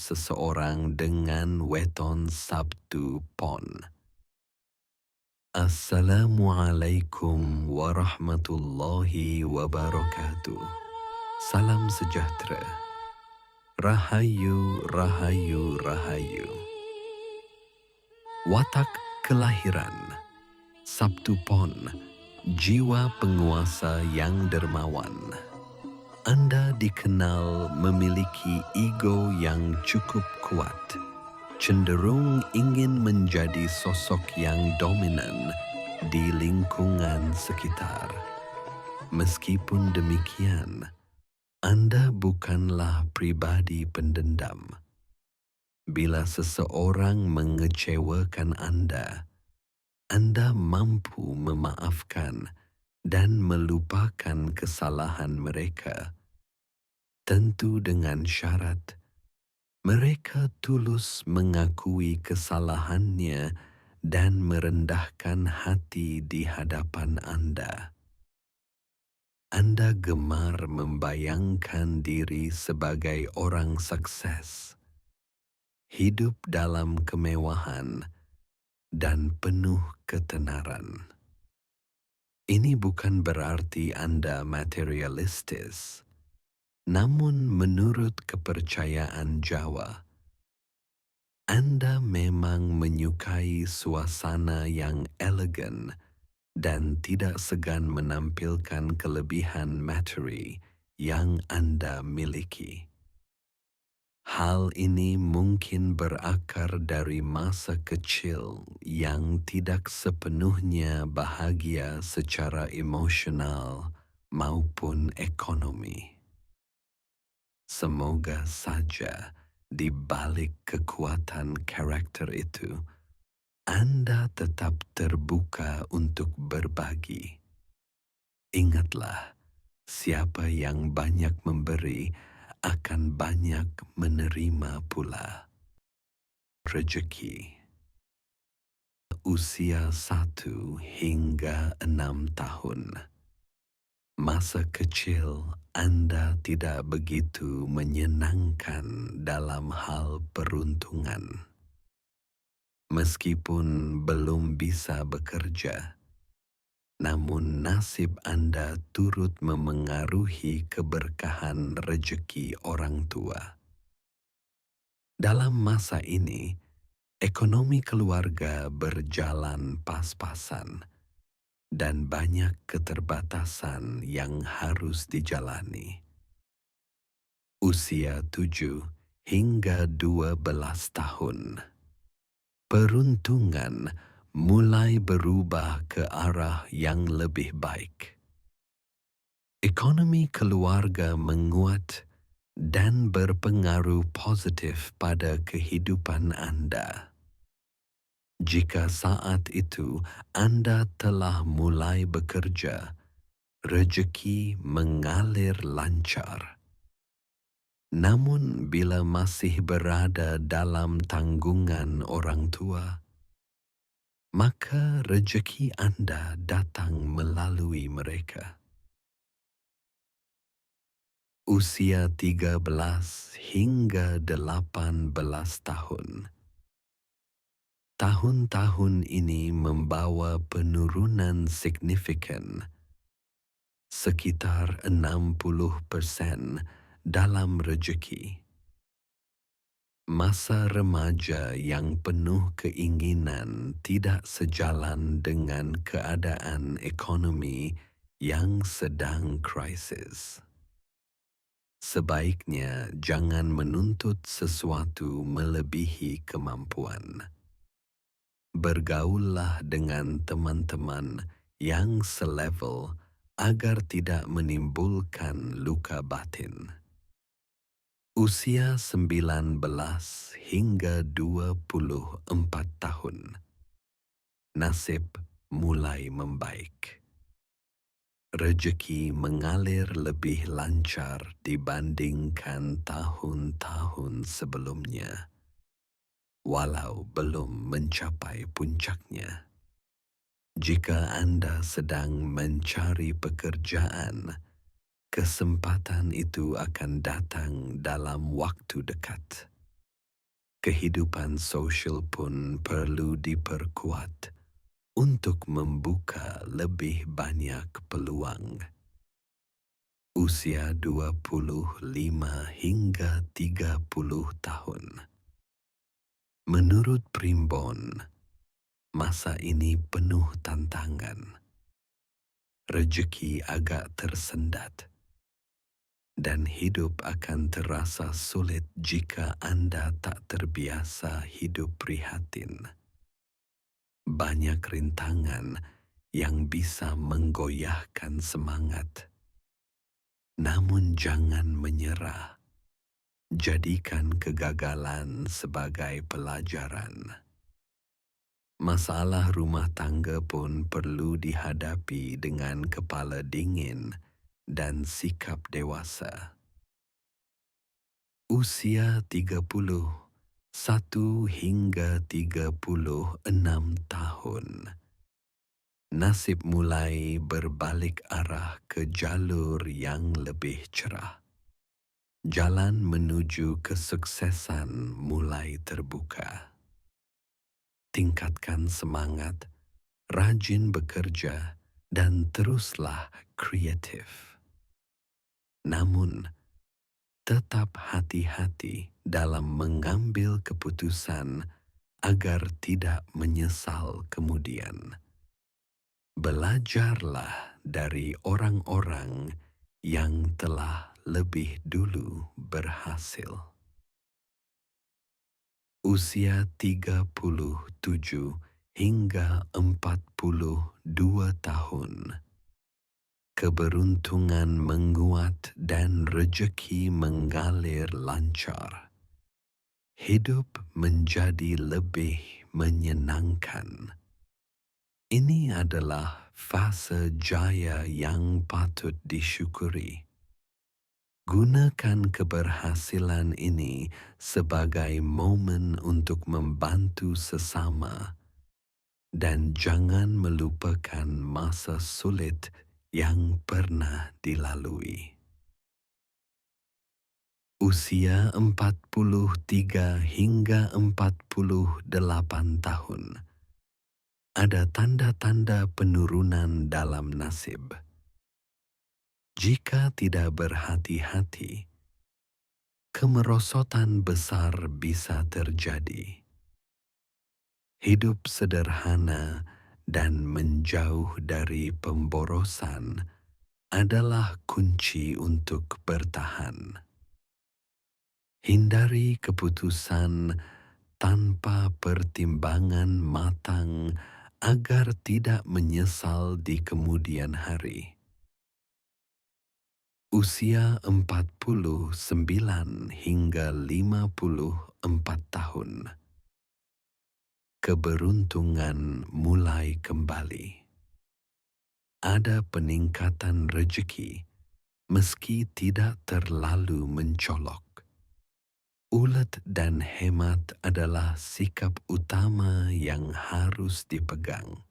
seseorang dengan weton Sabtu Pon. Assalamualaikum warahmatullahi wabarakatuh. Salam sejahtera. Rahayu, rahayu, rahayu. Watak kelahiran Sabtu Pon, jiwa penguasa yang dermawan. Anda dikenal memiliki ego yang cukup kuat, cenderung ingin menjadi sosok yang dominan di lingkungan sekitar. Meskipun demikian, Anda bukanlah pribadi pendendam. Bila seseorang mengecewakan Anda mampu memaafkan dan melupakan kesalahan mereka, tentu dengan syarat mereka tulus mengakui kesalahannya dan merendahkan hati di hadapan Anda. Anda gemar membayangkan diri sebagai orang sukses, hidup dalam kemewahan dan penuh ketenaran. Ini bukan berarti Anda materialistis, namun menurut kepercayaan Jawa, Anda memang menyukai suasana yang elegan dan tidak segan menampilkan kelebihan materi yang Anda miliki. Hal ini mungkin berakar dari masa kecil yang tidak sepenuhnya bahagia secara emosional maupun ekonomi. Semoga saja di balik kekuatan karakter itu, Anda tetap terbuka untuk berbagi. Ingatlah, siapa yang banyak memberi akan banyak menerima pula. Rezeki. Usia 1 hingga 6 tahun. Masa kecil Anda tidak begitu menyenangkan dalam hal peruntungan. Meskipun belum bisa bekerja, namun nasib Anda turut memengaruhi keberkahan rezeki orang tua. Dalam masa ini, ekonomi keluarga berjalan pas-pasan dan banyak keterbatasan yang harus dijalani. Usia 7 hingga 12 tahun. Peruntungan mulai berubah ke arah yang lebih baik. Ekonomi keluarga menguat dan berpengaruh positif pada kehidupan Anda. Jika saat itu Anda telah mulai bekerja, rezeki mengalir lancar. Namun bila masih berada dalam tanggungan orang tua, maka rezeki Anda datang melalui mereka. Usia 13 hingga 18 tahun. Tahun-tahun ini membawa penurunan signifikan, sekitar 60% dalam rezeki. Masa remaja yang penuh keinginan tidak sejalan dengan keadaan ekonomi yang sedang krisis. Sebaiknya jangan menuntut sesuatu melebihi kemampuan. Bergaullah dengan teman-teman yang selevel agar tidak menimbulkan luka batin. Usia 19 hingga 24 tahun. Nasib mulai membaik. Rezeki mengalir lebih lancar dibandingkan tahun-tahun sebelumnya, walau belum mencapai puncaknya. Jika Anda sedang mencari pekerjaan, kesempatan itu akan datang dalam waktu dekat. Kehidupan sosial pun perlu diperkuat untuk membuka lebih banyak peluang. Usia 25 hingga 30 tahun. Menurut Primbon, masa ini penuh tantangan. Rezeki agak tersendat dan hidup akan terasa sulit jika Anda tak terbiasa hidup prihatin. Banyak rintangan yang bisa menggoyahkan semangat. Namun jangan menyerah. Jadikan kegagalan sebagai pelajaran. Masalah rumah tangga pun perlu dihadapi dengan kepala dingin dan sikap dewasa. Usia 31 hingga 36 tahun. Nasib mulai berbalik arah ke jalur yang lebih cerah. Jalan menuju kesuksesan mulai terbuka. Tingkatkan semangat, rajin bekerja, dan teruslah kreatif. Namun, tetap hati-hati dalam mengambil keputusan agar tidak menyesal kemudian. Belajarlah dari orang-orang yang telah lebih dulu berhasil. Usia 37 hingga 42 tahun. Keberuntungan menguat dan rezeki mengalir lancar. Hidup menjadi lebih menyenangkan. Ini adalah fase jaya yang patut disyukuri. Gunakan keberhasilan ini sebagai momen untuk membantu sesama dan jangan melupakan masa sulit yang pernah dilalui. Usia 43 hingga 48 tahun. Ada tanda-tanda penurunan dalam nasib. Jika tidak berhati-hati, kemerosotan besar bisa terjadi. Hidup sederhana dan menjauh dari pemborosan adalah kunci untuk bertahan. Hindari keputusan tanpa pertimbangan matang agar tidak menyesal di kemudian hari. Usia 49 hingga 54 tahun. Keberuntungan mulai kembali. Ada peningkatan rezeki meski tidak terlalu mencolok. Ulet dan hemat adalah sikap utama yang harus dipegang.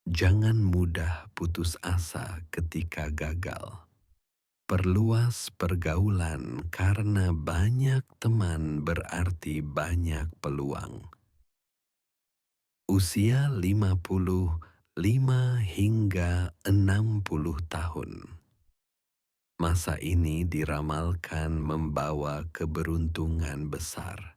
Jangan mudah putus asa ketika gagal. Perluas pergaulan karena banyak teman berarti banyak peluang. Usia 55 hingga 60 tahun. Masa ini diramalkan membawa keberuntungan besar.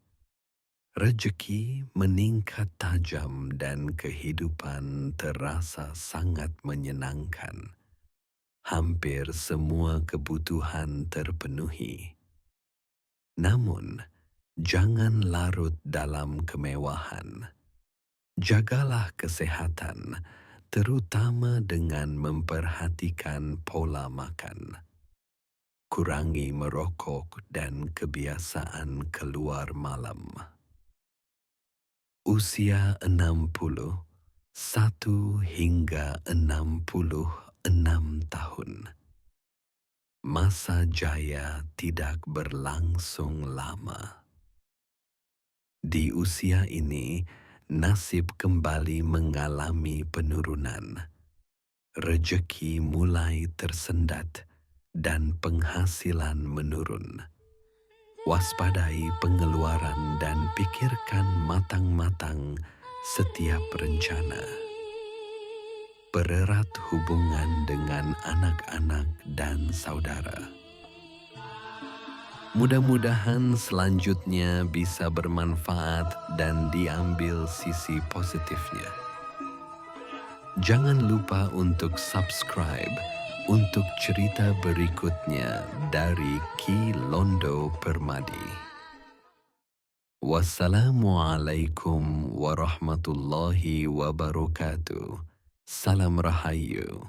Rezeki meningkat tajam dan kehidupan terasa sangat menyenangkan. Hampir semua kebutuhan terpenuhi. Namun, jangan larut dalam kemewahan. Jagalah kesehatan, terutama dengan memperhatikan pola makan. Kurangi merokok dan kebiasaan keluar malam. Usia 61 hingga 66 tahun. Masa jaya tidak berlangsung lama. Di usia ini, nasib kembali mengalami penurunan. Rezeki mulai tersendat dan penghasilan menurun. Waspadai pengeluaran dan pikirkan matang-matang setiap rencana. Pererat hubungan dengan anak-anak dan saudara. Mudah-mudahan selanjutnya bisa bermanfaat dan diambil sisi positifnya. Jangan lupa untuk subscribe untuk cerita berikutnya dari Ki Londo Permadi. Wassalamualaikum warahmatullahi wabarakatuh. Salam Rahayu.